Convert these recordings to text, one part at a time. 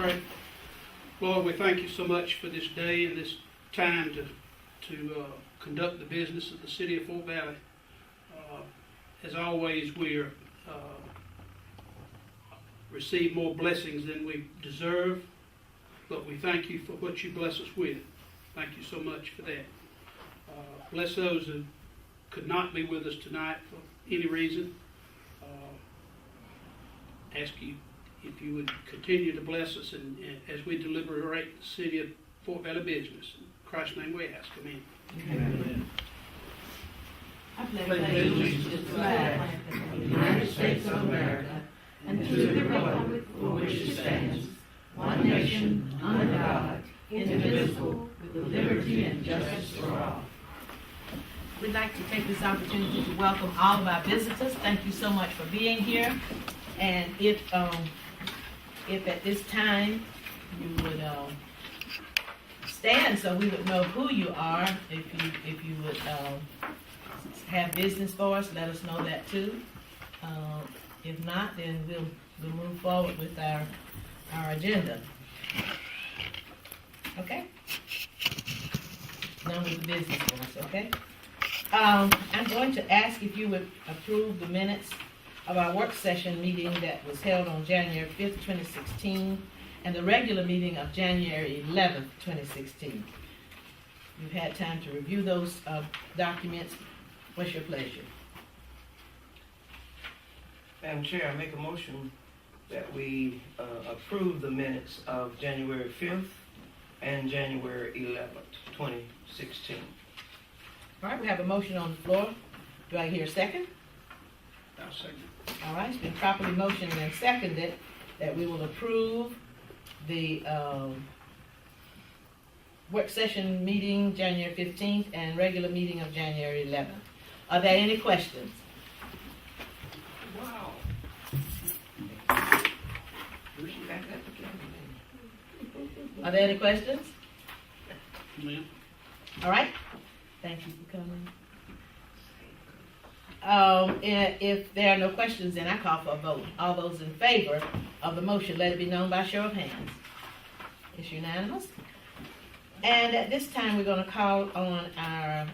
pray. Lord, we thank you so much for this day and this time to conduct the business of the city of Fort Valley. As always, we receive more blessings than we deserve, but we thank you for what you bless us with. Thank you so much for that. Bless those who could not be with us tonight for any reason. Ask you if you would continue to bless us and as we deliberate the city of Fort Valley business. In Christ's name we ask. Amen. Amen. I pledge allegiance to the flag of the United States of America and to the republic for which it stands, one nation, under God, indivisible, with liberty and justice for all. We'd like to take this opportunity to welcome all of our visitors. Thank you so much for being here. And if at this time you would stand so we would know who you are, if you would have business for us, let us know that too. If not, then we'll move forward with our agenda. Okay? Now with the business for us, okay? I'm going to ask if you would approve the minutes of our work session meeting that was held on January 5th, 2016, and the regular meeting of January 11th, 2016. You've had time to review those documents. What's your pleasure? Madam Chair, I make a motion that we approve the minutes of January 5th and January 11th, 2016. All right, we have a motion on the floor. Do I hear a second? I'll second. All right, it's been properly motioned and seconded that we will approve the work session meeting January 15th and regular meeting of January 11th. Are there any questions? Wow. Are there any questions? Amen. All right. Thank you for coming. If there are no questions, then I call for a vote. All those in favor of the motion, let it be known by show of hands. It's unanimous. And at this time, we're going to call on our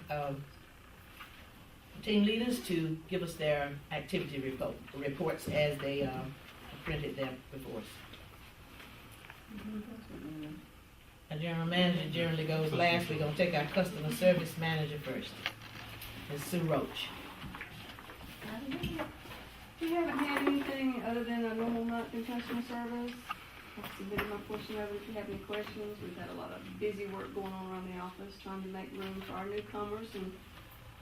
team leaders to give us their activity reports as they printed them before us. Our general manager generally goes last. We're going to take our customer service manager first. Ms. Sue Roach. We haven't had anything other than a normal month in customer service. I've submitted my portion over if you have any questions. We've had a lot of busy work going on around the office, trying to make room for our newcomers and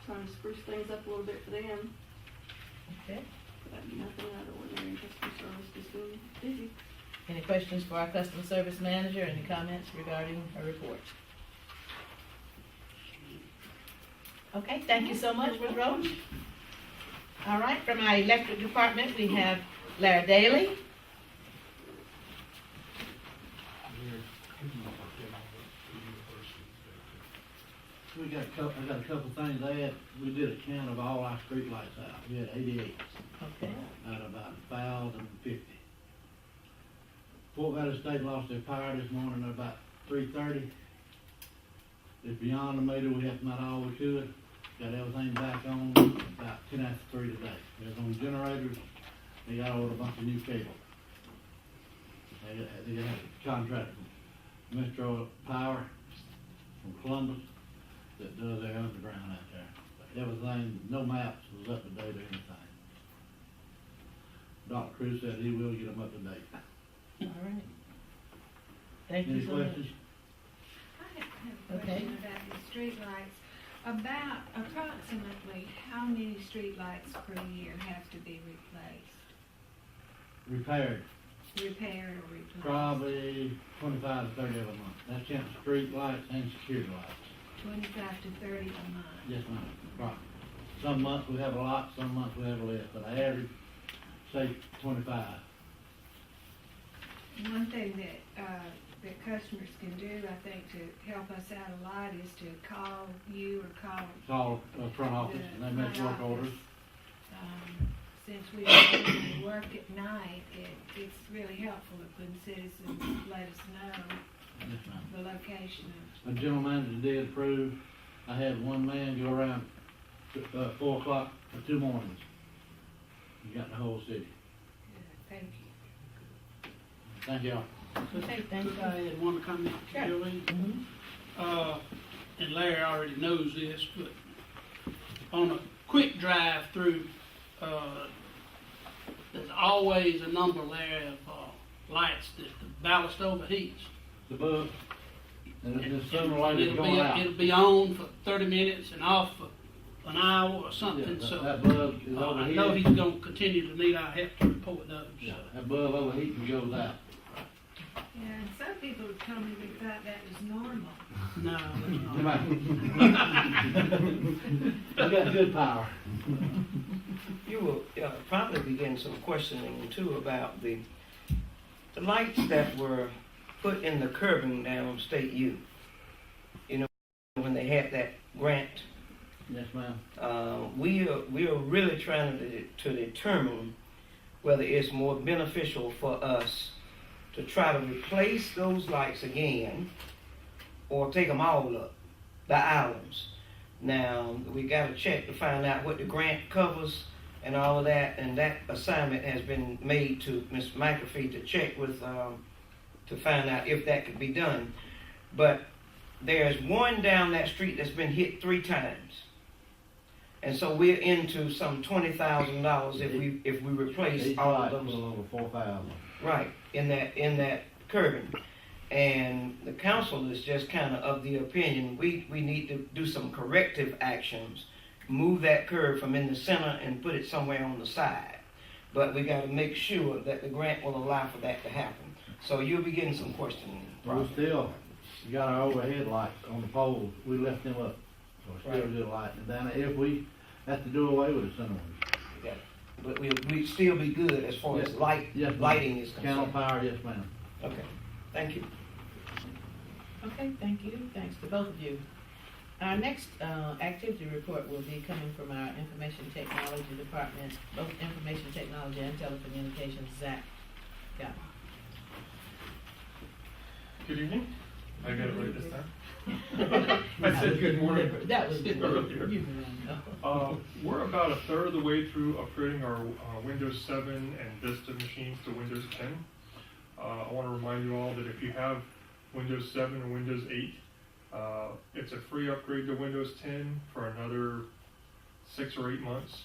trying to spruce things up a little bit for them. Okay. But nothing out of ordinary in customer service, just been busy. Any questions for our customer service manager? Any comments regarding her report? Okay, thank you so much, Ms. Roach. All right, from our electric department, we have Larry Daly. I got a couple things to add. We did a count of all our street lights out. We had 88 Okay. out of about 1,050. Fort Valley State lost their power this morning at about 3:30. It's beyond the meter. We have not all we could. Got everything back on about 10 after 3 today. There's on generators. They got ordered a bunch of new cable. They got a contract from Metro Power from Columbus that does their underground out there. But everything, no maps was up to date or anything. Dr. Cruz said he will get them up to date. All right. Thank you Any so much. questions? I have a Okay. question about the streetlights. About approximately how many streetlights per year have to be Repaired. repaired or replaced? Probably 25 to 30 of a month. That's counting street lights and security lights. 25 to 30 a month. Yes, ma'am. Right. Some months we have a lot, some months we have less, but I average, say, 25. One thing that customers can do, I think, to help us out a lot is to call you or call Call front office, and they make work orders. since we don't work at night, it's really helpful if when citizens let us know Yes, ma'am. the location of. The general manager did approve. I had one man go around 4 o'clock for 2 mornings. He got the whole city. Thank you. Thank y'all. Okay, thank you. Could I add one comment, Sure. Jolene? Mhm. And Larry already knows this, but on a quick drive through, there's always a number, Larry, of lights that the ballast overheats. The bug, and it's sooner or later it's It'll going be, out. it'll be on for 30 minutes and off for an hour or Yeah, something, so that bug is I know overheating. he's gonna continue to need our help to report those. Yeah, that bug overheating goes out. Yeah, and some people have told me they thought that was normal. No, You that's not. got good power. You will probably be getting some questioning too about the lights that were put in the curbing down State U. You know, when they had that grant. Yes, ma'am. We are really trying to determine whether it's more beneficial for us to try to replace those lights again or take them all up, the islands. Now, we got to check to find out what the grant covers and all of that, and that assignment has been made to Ms. McAfee to check with, to find out if that could be done. But there's one down that street that's been hit 3 times. And so we're into some $20,000 if we replace Each all light of a those. little over 4,000. Right, in that curbing. And the council is just kind of the opinion, we need to do some corrective actions, move that curb from in the center and put it somewhere on the side. But we got to make sure that the grant will allow for that to happen. So you'll be getting some questioning. We still got our overhead lights on the poles. We left them up. So it's still Right. a good light. And then if we have to do away with it somewhere. Yeah. But we'd still be good as far as Yes, ma'am. lighting is Candle concerned. power, yes, ma'am. Okay, thank you. Okay, thank you. Thanks to both of you. Our next activity report will be coming from our Information Technology Department, both Information Technology and Telecommunications. Zach, got it. Good evening. I got it right this time. I said good morning. That was good. Earlier. You know. We're about a third of the way through upgrading our Windows 7 and Vista machines to Windows 10. I want to remind you all that if you have Windows 7 or Windows 8, it's a free upgrade to Windows 10 for another 6 or 8 months.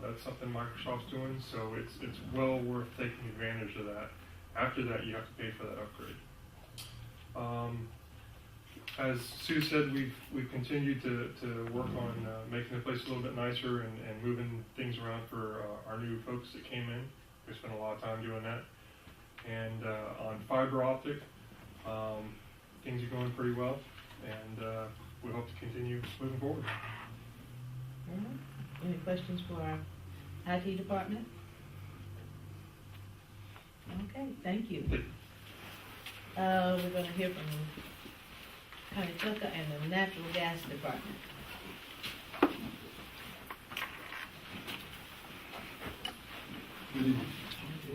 That's something Microsoft's doing, so it's well worth taking advantage of that. After that, you have to pay for that upgrade. As Sue said, we've continued to work on making the place a little bit nicer and moving things around for our new folks that came in. We spent a lot of time doing that. And on fiber optic, things are going pretty well, and we hope to continue moving forward. All right. Any questions for our IT department? Okay, thank you. We're gonna hear from Connie Tucker and the Natural Gas Department.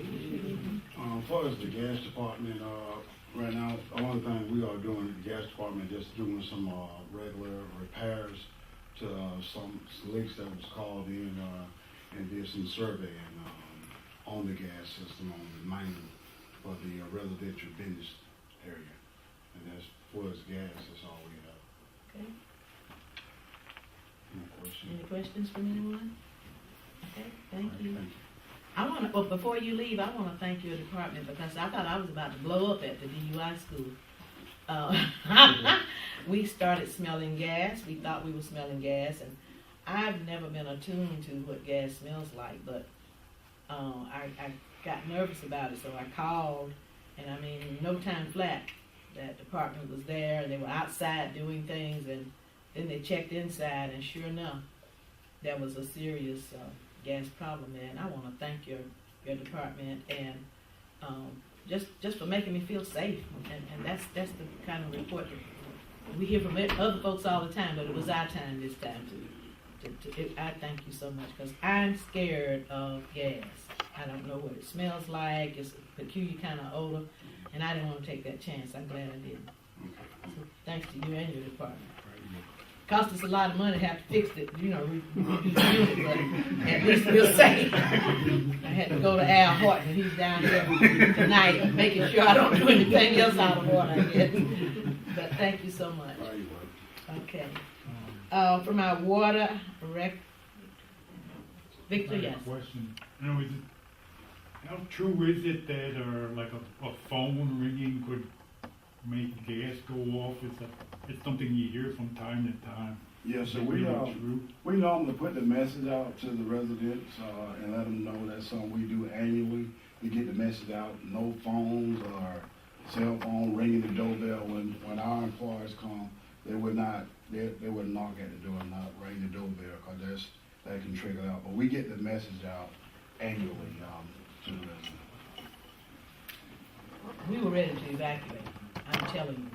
As far as the gas department, right now, one of the things we are doing at the gas department, just doing some regular repairs to some leaks that was called in, and did some surveying on the gas system, on the main for the residential business area. And as far as gas, that's all we have. Okay, No questions? any questions from anyone? Okay, thank you. Thank you. I wanna, well, before you leave, I wanna thank your department because I thought I was about to blow up at the DUI school. We started smelling gas, we thought we were smelling gas, and I've never been attuned to what gas smells like, but I got nervous about it, so I called, and I mean, in no time flat, that department was there, and they were outside doing things, and then they checked inside, and sure enough, there was a serious gas problem there, and I want to thank your department and just for making me feel safe, and that's the kind of report that we hear from other folks all the time, but it was our time this time I thank you so much, because I'm scared of gas. I don't know what it smells like, it's a peculiar kind of odor, and I didn't want to take that chance. I'm glad I didn't. So thanks to you and your department. Cost us a lot of money to have to fix it, you know, redo the unit, but at least we're safe. I had to go to Al Horton, and he's down here tonight, making sure I don't do anything else out of order, I guess. But thank you so much. Okay. From our water Victor, yes. Question. You know, how true is it that like a phone ringing could make gas go off? It's something you hear from time to time. Yeah, so Is it we, really true? we normally put the message out to the residents, and let them know that's something we do annually. We get the message out, no phones or cell phone ringing the doorbell. When our employees come, they would knock at the door and not ring the doorbell, because that can trigger out. But we get the message out annually, to the residents. We were ready to evacuate, I'm telling you.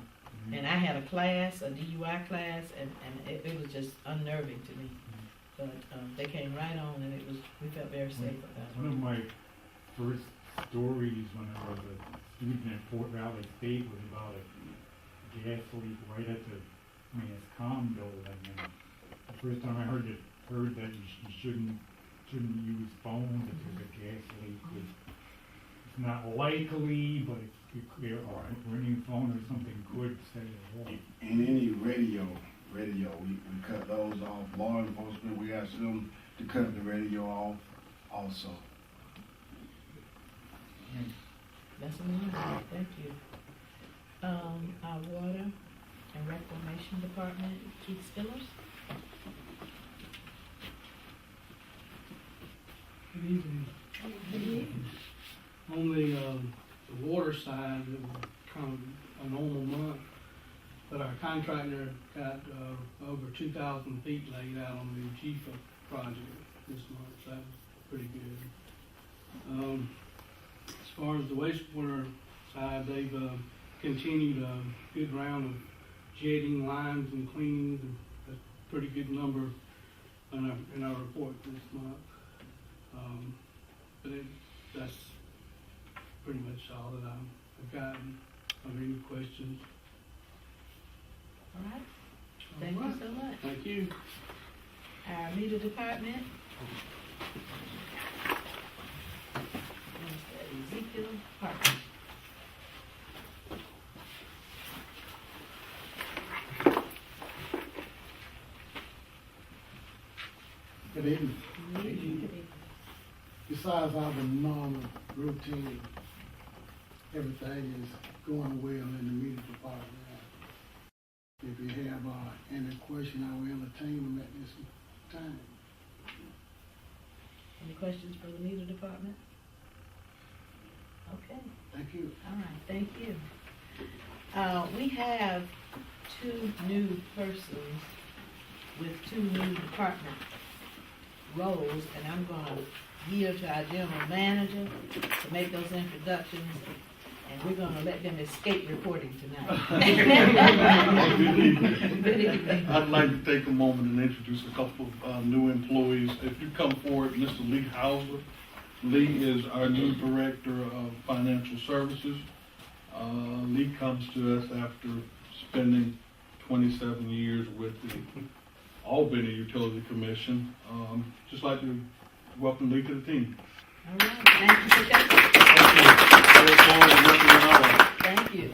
And I had a class, a DUI class, and it was just unnerving to me. But they came right on, and we felt very safe about One it. of my first stories when I was a student at Fort Valley State was about a gas leak right at the Mass.Com building. And the first time I heard that you shouldn't use phones if there's a gas leak. It's not likely, but or a ringing phone or something could set it off. And any radio, we cut those off. Law enforcement, we ask them to cut the radio off also. That's what we know. Thank you. Our water and reclamation department, Keith Stillers. Good evening. On the water side, it was kind of a normal month, but our contractor got over 2,000 feet laid out on the GFA project this month, so that was pretty good. As far as the wastewater side, they've continued a good round of jetting lines and cleanings, and that's a pretty good number in our report this month. But that's pretty much all that I've gotten. Are there any questions? All right. Thank you so much. Thank you. Our meter department. Mr. Ezekiel Parker. Good evening. Besides our normal routine, everything is going well in the meter department. If you have any question, I will entertain them at this time. Any questions for the meter department? Okay. Thank you. All right, thank you. We have two new persons with two new department roles, and I'm gonna yield to our general manager to make those introductions, and we're gonna let them escape reporting tonight. Good evening. I'd like to take a moment and introduce a couple of new employees. If you come forward, Mr. Lee Hauser. Lee is our new Director of Financial Services. Lee comes to us after spending 27 years with the Albany Utility Commission. Just like to welcome Lee to the team. All right, thank you for taking. I look forward to working with all of you. Thank you.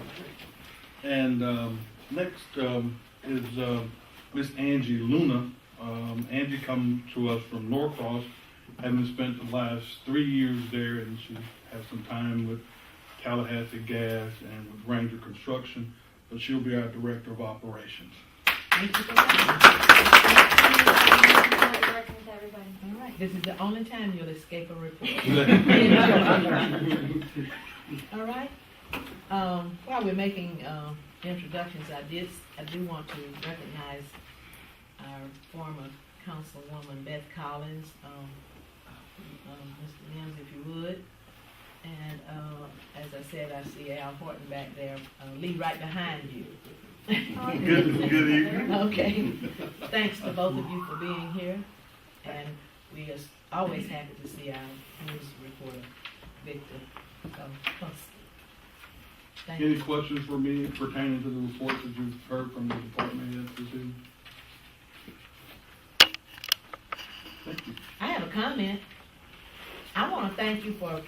And next is Miss Angie Luna. Angie comes to us from Norcross, having spent the last 3 years there, and she has some time with Tallahassee Gas and with Ranger Construction, but she'll be our Director of Operations. Thank you for that. All right, this is the only time you'll escape a report. All right. While we're making introductions, I do want to recognize our former Councilwoman Beth Collins, Mr. Mims, if you would. And as I said, I see Al Horton back there. Lee right behind you. Good evening. Okay. Thanks to both of you for being here, and we are always happy to see our news reporter, Victor. So, thank Any you. questions for me pertaining to the reports that you've heard from the department heads this evening? Thank you. I have a comment. I want to thank you for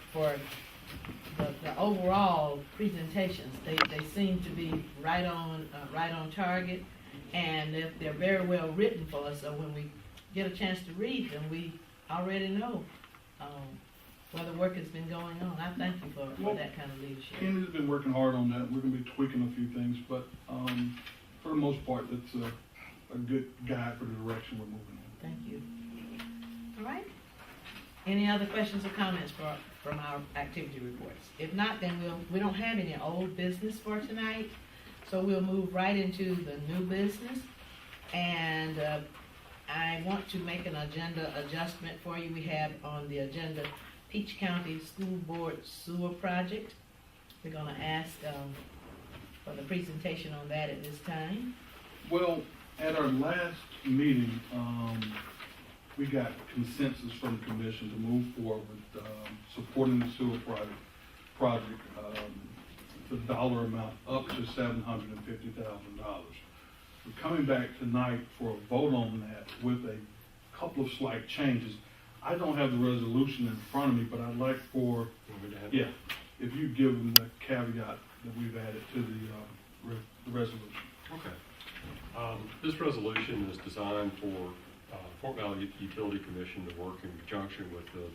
the overall presentations. They seem to be right on target, and they're very well written for us. So when we get a chance to read them, we already know where the work has been going on. I thank you for that kind of leadership. Kenny's been working hard on that. We're gonna be tweaking a few things, but, for the most part, it's a good guide for the direction we're moving in. Thank you. All right. Any other questions or comments from our activity reports? If not, then we don't have any old business for tonight, so we'll move right into the new business. And I want to make an agenda adjustment for you. We have on the agenda Peach County School Board Sewer Project. We're gonna ask for the presentation on that at this time. Well, at our last meeting, we got consensus from the commission to move forward with supporting the sewer project, the dollar amount up to $750,000. We're coming back tonight for a vote on that with a couple of slight changes. I don't have the resolution in front of me, but I'd like for, yeah, if you give them the caveat that we've added to the resolution. Okay. This resolution is designed for Fort Valley Utility Commission to work in conjunction with the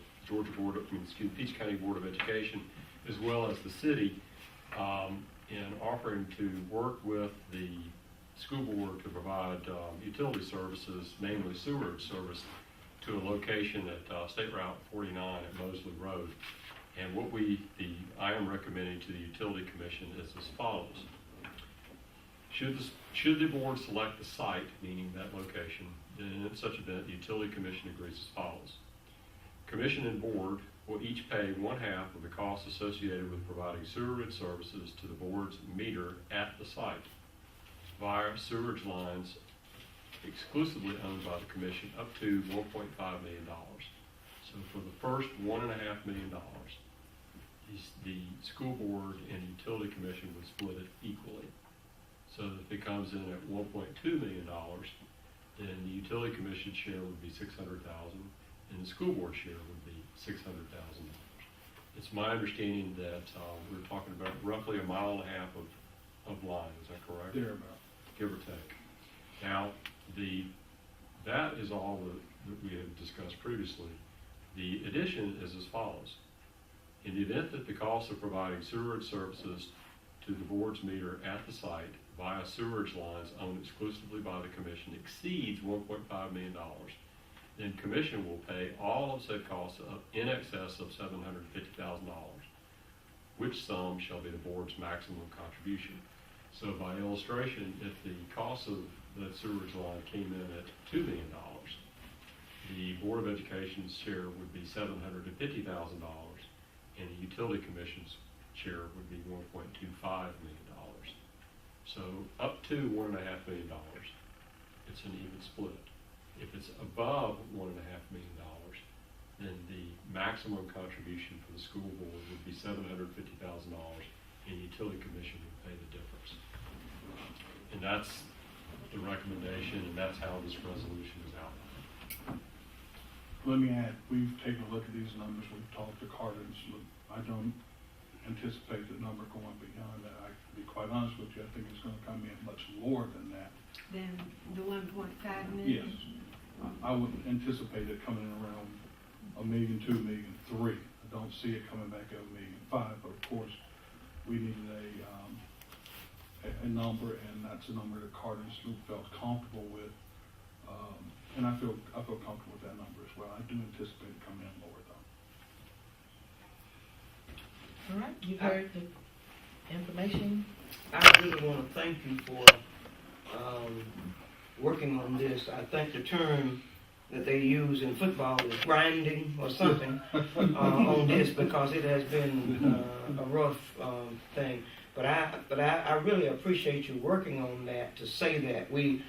Peach County Board of Education, as well as the city, in offering to work with the school board to provide utility services, namely sewerage service, to a location at State Route 49 at Mosley Road. And what I am recommending to the Utility Commission is as follows. Should the board select the site, meaning that location, then in such event, the Utility Commission agrees as follows. Commission and board will each pay 1/2 of the costs associated with providing sewerage services to the board's meter at the site via sewerage lines exclusively owned by the commission up to $1.5 million. So for the first $1.5 million, the school board and utility commission would split it equally. So if it comes in at $1.2 million, then the utility commission share would be $600,000, and the school board share would be $600,000. It's my understanding that we're talking about roughly 1.5 miles of line. Is that correct? Thereabout. Give or take. Now, that is all that we have discussed previously. The addition is as follows. In the event that the cost of providing sewerage services to the board's meter at the site via sewerage lines owned exclusively by the commission exceeds $1.5 million, then commission will pay all of said costs in excess of $750,000, which sum shall be the board's maximum contribution. So by illustration, if the cost of the sewerage line came in at $2 million, the Board of Education's share would be $750,000, and the Utility Commission's share would be $1.25 million. So up to $1.5 million, it's an even split. If it's above $1.5 million, then the maximum contribution for the school board would be $750,000, and the Utility Commission would pay the difference. And that's the recommendation, and that's how this resolution is outlined. Let me add, we've taken a look at these numbers, we've talked to Cardinals. I don't anticipate the number going beyond that. To be quite honest with you, I think it's gonna come in much lower than that. Then the 1.5 million? Yes. I would anticipate it coming in around $1 million, $2 million, $3 million. I don't see it coming back at $1.5 million, but of course, we needed a number, and that's a number that Cardinals felt comfortable with. And I feel comfortable with that number as well. I do anticipate it coming in lower though. All right, you've heard the information. I really want to thank you for working on this. I think the term that they use in football is grinding or something on this, because it has been a rough thing. But I really appreciate you working on that to say that we,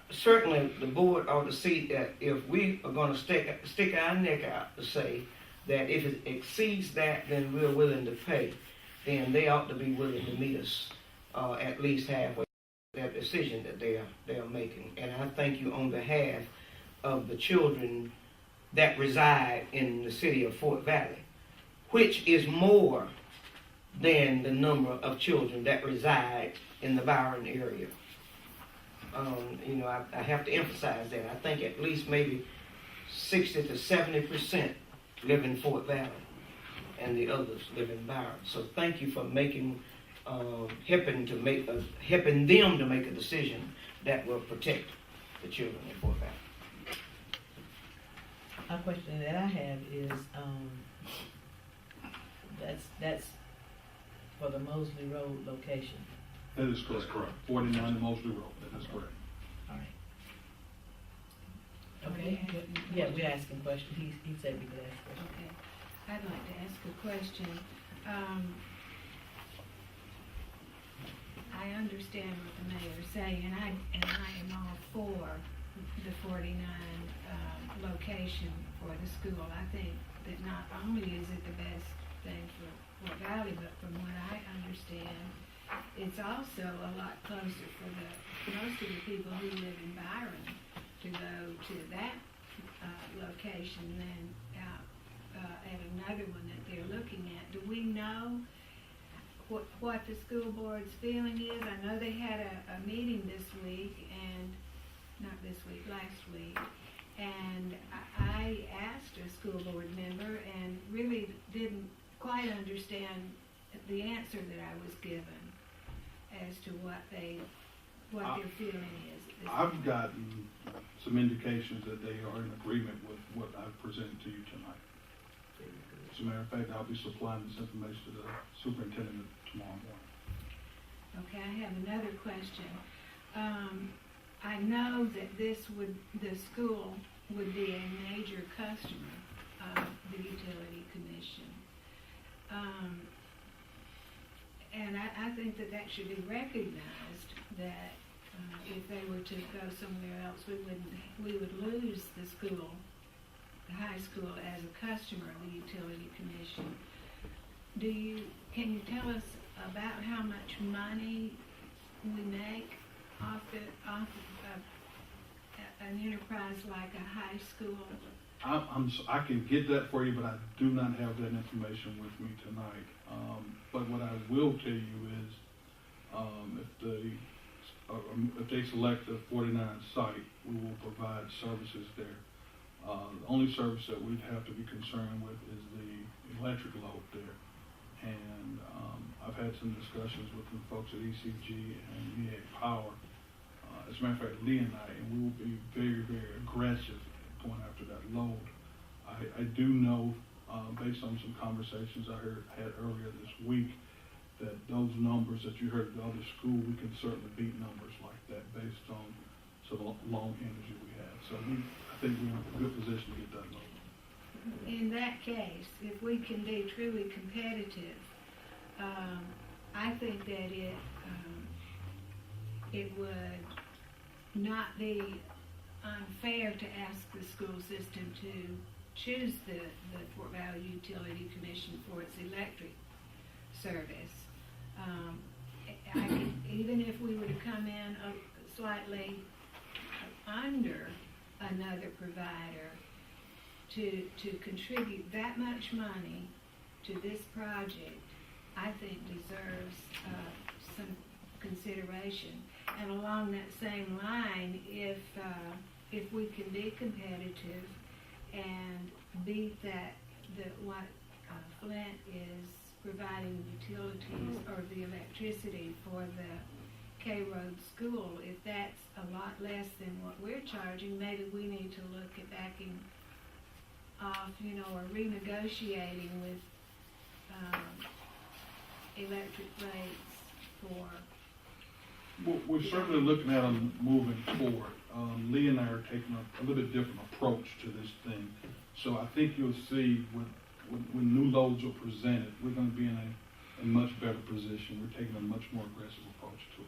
certainly the board ought to see that if we are gonna stick our neck out to say that if it exceeds that, then we're willing to pay, then they ought to be willing to meet us, at least halfway that decision that they are making. And I thank you on behalf of the children that reside in the city of Fort Valley, which is more than the number of children that reside in the Byron area. I have to emphasize that. I think at least maybe 60 to 70% live in Fort Valley, and the others live in Byron. So thank you for helping them to make a decision that will protect the children in Fort Valley. A question that I have is, that's for the Mosley Road location. That is correct. That's correct. 49 Mosley Road, that is correct. All right. Okay, yeah, we're asking questions. He said we could ask questions. Okay, I'd like to ask a question. I understand what the mayor is saying, and I am all for the 49 location for the school. I think that not only is it the best thing for Fort Valley, but from what I understand, it's also a lot closer for most of the people who live in Byron to go to that location than out at another one that they're looking at. Do we know what the school board's feeling is? I know they had a meeting this week, and last week, and I asked a school board member and really didn't quite understand the answer that I was given as to what their feeling is. I've gotten some indications that they are in agreement with what I've presented to you tonight. As a matter of fact, I'll be supplying this information to the superintendent tomorrow morning. Okay, I have another question. I know that the school would be a major customer of the Utility Commission. And I think that should be recognized, that if they were to go somewhere else, we would lose the school, the high school, as a customer of the Utility Commission. Can you tell us about how much money we make off an enterprise like a high school? I can get that for you, but I do not have that information with me tonight. But what I will tell you is, if they select the 49 site, we will provide services there. The only service that we'd have to be concerned with is the electric load there. And I've had some discussions with the folks at ECG and MEA Power. As a matter of fact, Lee and we will be very, very aggressive going after that load. I do know, based on some conversations I had earlier this week, that those numbers that you heard at the other school, we can certainly beat numbers like that based on some long energy we have. So I think we're in a good position to get that load. In that case, if we can be truly competitive, I think that it would not be unfair to ask the school system to choose the Fort Valley Utility Commission for its electric service. Even if we were to come in slightly under another provider, to contribute that much money to this project, I think deserves some consideration. And along that same line, if we can be competitive and beat what Flint is providing utilities or the electricity for the K-Road school, if that's a lot less than what we're charging, maybe we need to look at backing off, or renegotiating with electric rates for. Well, we're certainly looking at them moving forward. Lee and I are taking a little bit different approach to this thing. So I think you'll see when new loads are presented, we're going to be in a a much better position. We're taking a much more aggressive approach to it.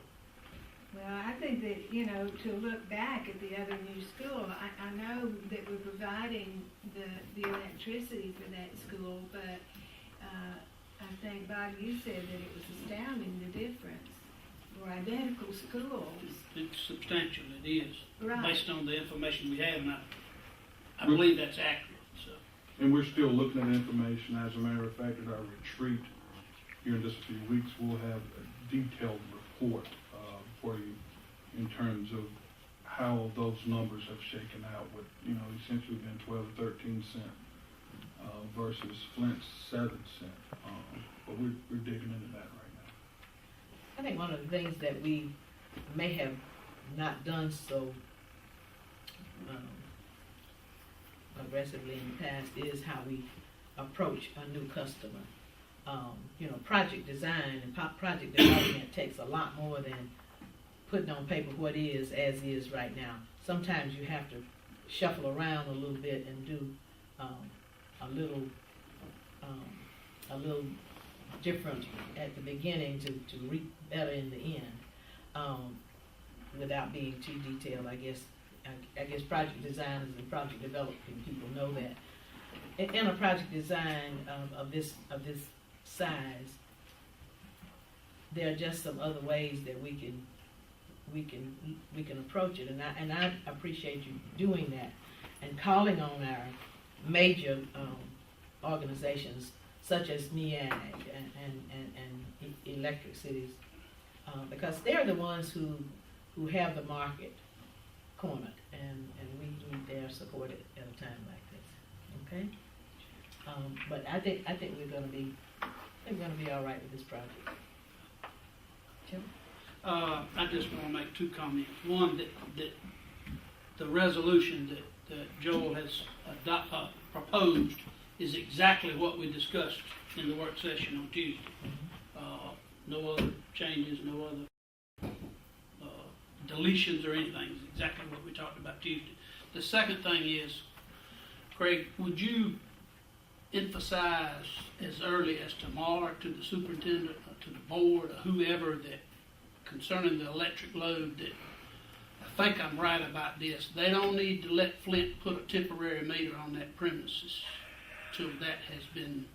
Well, I think that, you know, to look back at the other new school, I know that we're providing the electricity for that school, but I think, Bob, you said that it was astounding, the difference. We're identical schools. It's substantial, it is, Right. based on the information we have, and I believe that's accurate, so. And we're still looking at information. As a matter of fact, at our retreat here in just a few weeks, we'll have a detailed report for you in terms of how those numbers have shaken out with, you know, essentially been 12 to 13 cent versus Flint's 7 cent. But we're digging into that right now. I think one of the things that we may have not done so aggressively in the past is how we approach a new customer. You know, project design and project development takes a lot more than putting on paper what is as is right now. Sometimes you have to shuffle around a little bit and do a little different at the beginning to reap better in the end, without being too detailed. I guess project designers and project development people know that. In a project design of this size, there are just some other ways that we can approach it, and I appreciate you doing that and calling on our major organizations such as MEAG and electric cities, because they're the ones who have the market cornered, and we need their support at a time like this. Okay, but I think we're going to be all right with this project. Jim? I just want to make two comments. One, that the resolution that Joel has proposed is exactly what we discussed in the work session on Tuesday. No other changes, no other deletions or anything. It's exactly what we talked about Tuesday. The second thing is, Craig, would you emphasize as early as tomorrow to the superintendent, or to the board, or whoever, that concerning the electric load, that I think I'm right about this, they don't need to let Flint put a temporary meter on that premises till that has been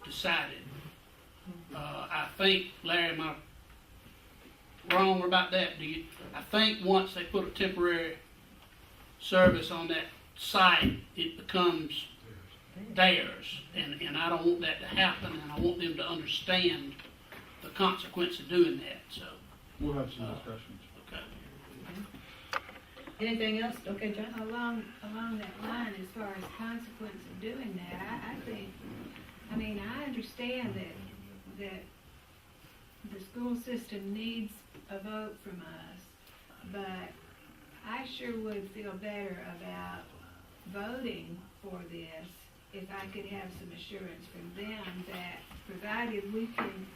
decided. I think, Larry, am I wrong about that? I think once they put a temporary service on that site, it becomes theirs, and I don't want that to happen, and I want them to understand the consequence of doing that, so. We'll have some discussions. Okay. Anything else? Okay, John? Along that line, as far as consequence of doing that, I think, I mean, I understand that the school system needs a vote from us, but I sure would feel better about voting for this if I could have some assurance from them that provided we can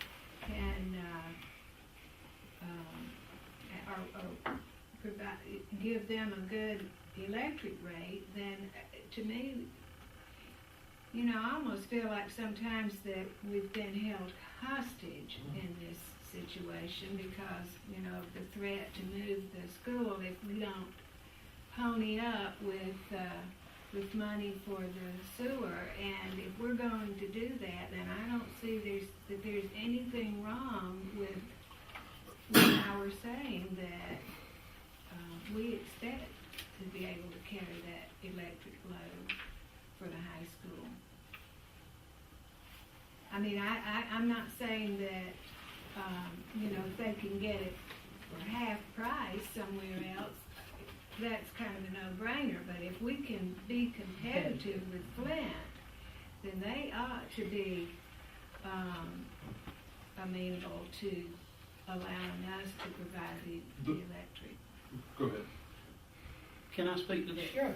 give them a good electric rate, then to me, you know, I almost feel like sometimes that we've been held hostage in this situation because, you know, of the threat to move the school if we don't pony up with money for the sewer. And if we're going to do that, then I don't see that there's anything wrong with our saying that we expect to be able to carry that electric load for the high school. I mean, I'm not saying that, you know, if they can get it for half price somewhere else, that's kind of a no-brainer. But if we can be competitive with Flint, then they ought to be amenable to allowing us to provide the electric. Go ahead. Can I speak to that? Sure.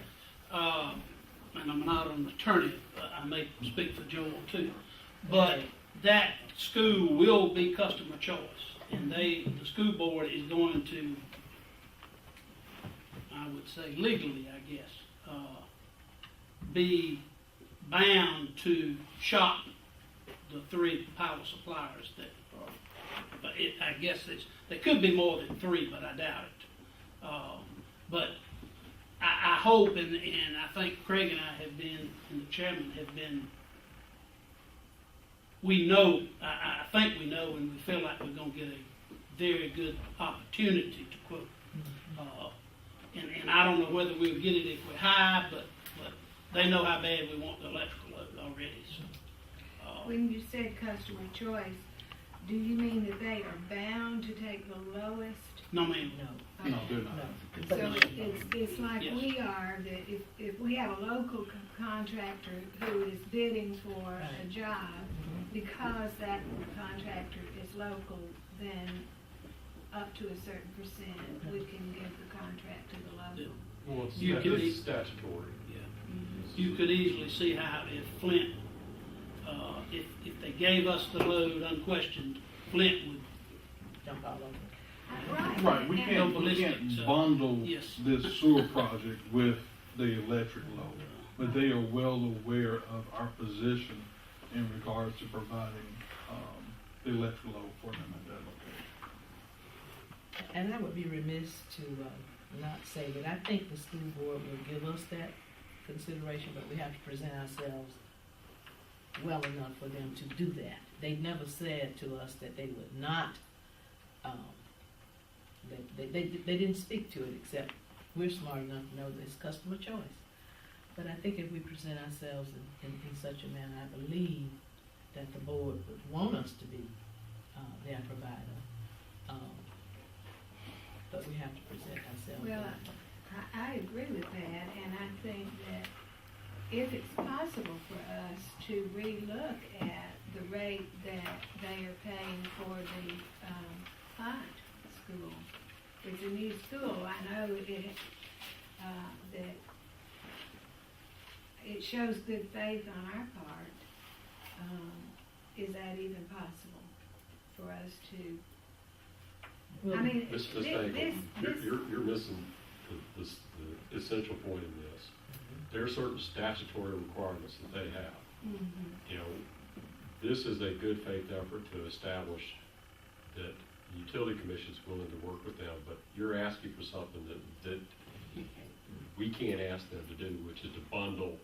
And I'm not an attorney, I may speak for Joel too. But that school will be customer choice, and the school board is going to, I would say legally, I guess, be bound to shop the three power suppliers that, but I guess there could be more than three, but I doubt it. But I hope, and I think Craig and I have been, and the chairman have been, we know, I think we know, and we feel like we're gonna get a very good opportunity to quote. And I don't know whether we'll get it if we're high, but they know how bad we want the electrical load already, so. When you said customer choice, do you mean that they are bound to take the lowest? No, ma'am. No, No, they're not. no. So it's like Yes. we are, that if we have a local contractor who is bidding for a Right. job, because that contractor is local, then up to a certain percent, we can give the contract to the local. Well, it's You could be- statutory. You could easily see how if Flint, if they gave us the load unquestioned, Flint would, Jump all over. Right, we And- can't bundle Yes. this sewer project with the electric load, but they are well aware of our position in regards to providing, the electric load for them at that location. And I would be remiss to not say that I think the school board will give us that consideration, but we have to present ourselves well enough for them to do that. They never said to us that they would not, they didn't speak to it, except we're smart enough to know that it's customer choice. But I think if we present ourselves in such a manner, I believe that the board would want us to be their provider. But we have to present ourselves. Well, I agree with that, and I think that if it's possible for us to relook at the rate that they are paying for the Font school. It's a new school, I know that it shows good faith on our part. Is that even possible for us to? I mean, Ms. this, Nagel, you're missing the essential point in this. There are certain statutory requirements that they have. Mhm. You know, this is a good faith effort to establish that the utility commission is willing to work with them, but you're asking for something that we can't ask them to do, which is to bundle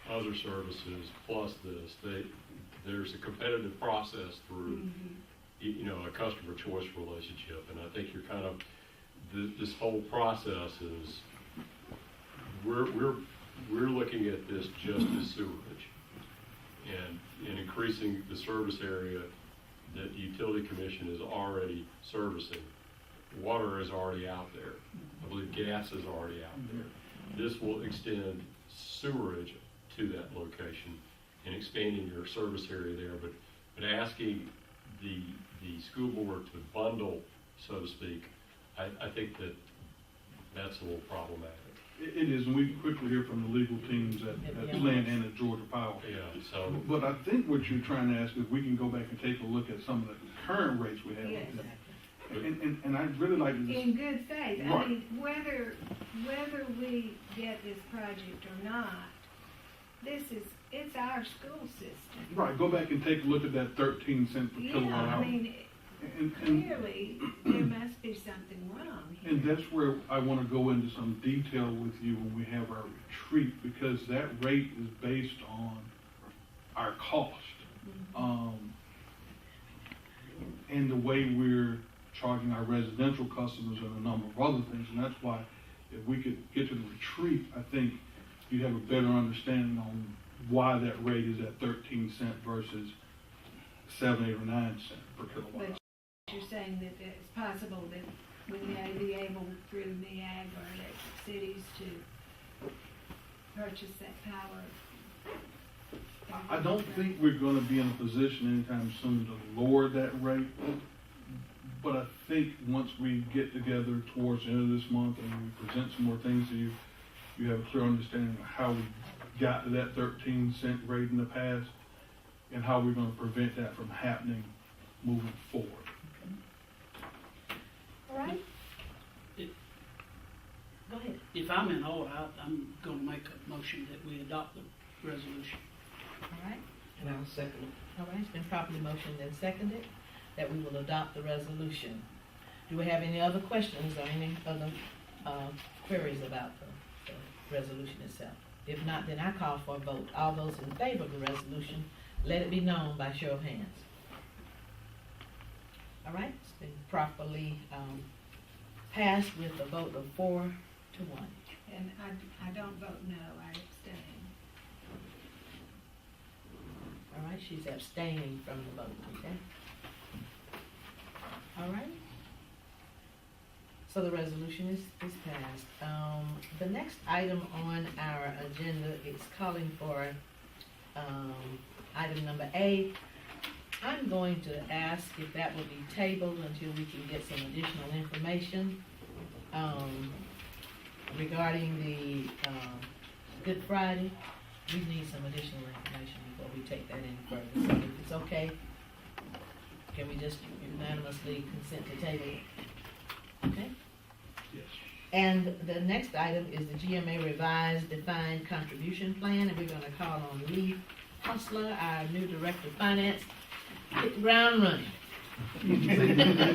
other services plus this. There's a competitive process through, Mhm. you know, a customer choice relationship, and I think you're kind of, this whole process is, we're looking at this just as sewerage, and increasing the service area that the utility commission is already servicing. Water is already out there. I believe gas is already out there. This will extend sewerage to that location and expanding your service area there, but asking the school board to bundle, so to speak, I think that's a little problematic. It is, and we quickly hear from the legal teams at Flint and at Georgia Power. Yeah, so, But I think what you're trying to ask is we can go back and take a look at some of the current rates we have. Yes. And I'd really like to just, In good faith, I Right. mean, whether we get this project or not, it's our school system. right, go back and take a look at that 13 cent per kilowatt Yeah, hour. I mean, And clearly, there must be something wrong here. And that's where I want to go into some detail with you when we have our retreat, because that rate is based on our cost. And the way we're charging our residential customers and a number of other things, and that's why if we could get to the retreat, I think you'd have a better understanding on why that rate is at 13 cent versus 7, 8, or 9 cent per kilowatt hour. But you're saying that it's possible that we may be able, through MEAG or electric cities, to purchase that power. I don't think we're gonna be in a position anytime soon to lower that rate. But I think once we get together towards the end of this month and we present some more things to you, you have a clear understanding of how we got to that 13 cent rate in the past and how we're gonna prevent that from happening moving forward. All right? If- Go ahead. If I'm in order, I'm gonna make a motion that we adopt the resolution. All right? And I'll second it. All right, it's been properly motioned and seconded that we will adopt the resolution. Do we have any other questions or any other queries about the resolution itself? If not, then I call for a vote. All those in favor of the resolution, let it be known by show of hands. All right, it's been properly passed with a vote of 4-1. And I don't vote no, I abstain. All right, she's abstaining from the vote, okay? All right. So the resolution is passed. The next item on our agenda is calling for item number A. I'm going to ask if that will be tabled until we can get some additional information regarding the Good Friday. We need some additional information before we take that any further. So if it's okay, can we just unanimously consent to table it? Okay? Yes. And the next item is the GMA revised defined contribution plan, and we're gonna call on Lee Hustler, our new Director of Finance, hit the ground running.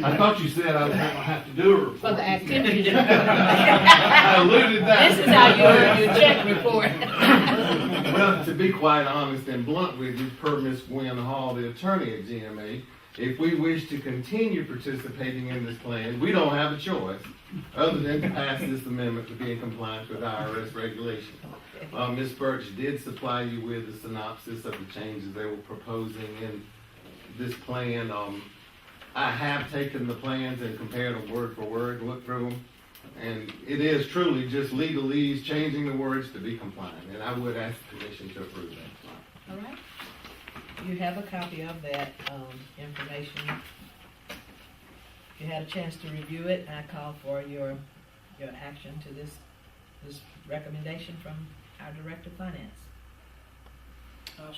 I thought you said I was gonna have to do a report. For the activities. I alluded that. This is how you earn your check report. Well, to be quite honest and blunt with you, per Ms. Gwen Hall, the attorney at GMA, if we wish to continue participating in this plan, we don't have a choice other than to pass this amendment to be in compliance with IRS regulations. Ms. Birch did supply you with a synopsis of the changes they were proposing in this plan. I have taken the plans and compared them word for word, looked through them, and it is truly just legalese, changing the words to be compliant, and I would ask the commission to approve that. All right. You have a copy of that information. You had a chance to review it, and I call for your action to this recommendation from our Director of Finance.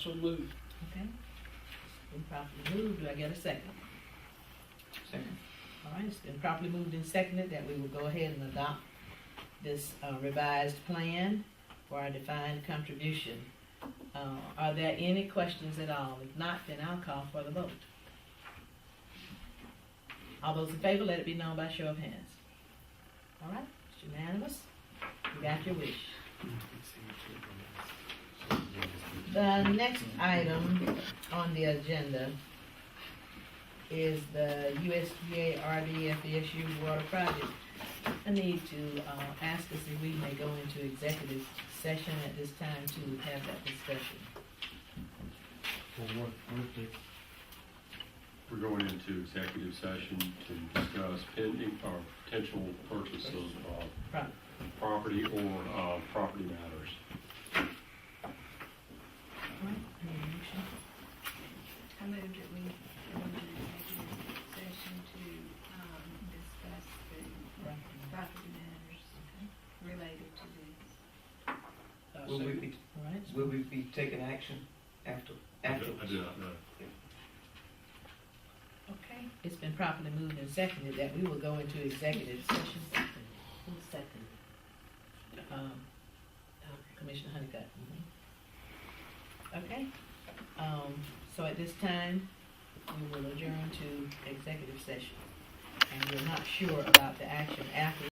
So moved. Okay? It's been properly moved. Do I get a second? Second. All right, it's been properly moved and seconded that we will go ahead and adopt this revised plan for our defined contribution. Are there any questions at all? If not, then I'll call for the vote. All those in favor, let it be known by show of hands. All right, it's unanimous. You got your wish. The next item on the agenda is the USDA RD FVSU water project. I need to ask us if we may go into executive session at this time to have that discussion. We're going into executive session to discuss pending or potential purchase of property or property matters. All right, any motion? I move that we go into executive session to discuss the property matters related to this. Will we be, All right, will we be taking action after? I do not know. okay. It's been properly moved and seconded that we will go into executive session. Who's second? Commissioner Honeycutt. Okay. So at this time, we will adjourn to executive session. And we're not sure about the action after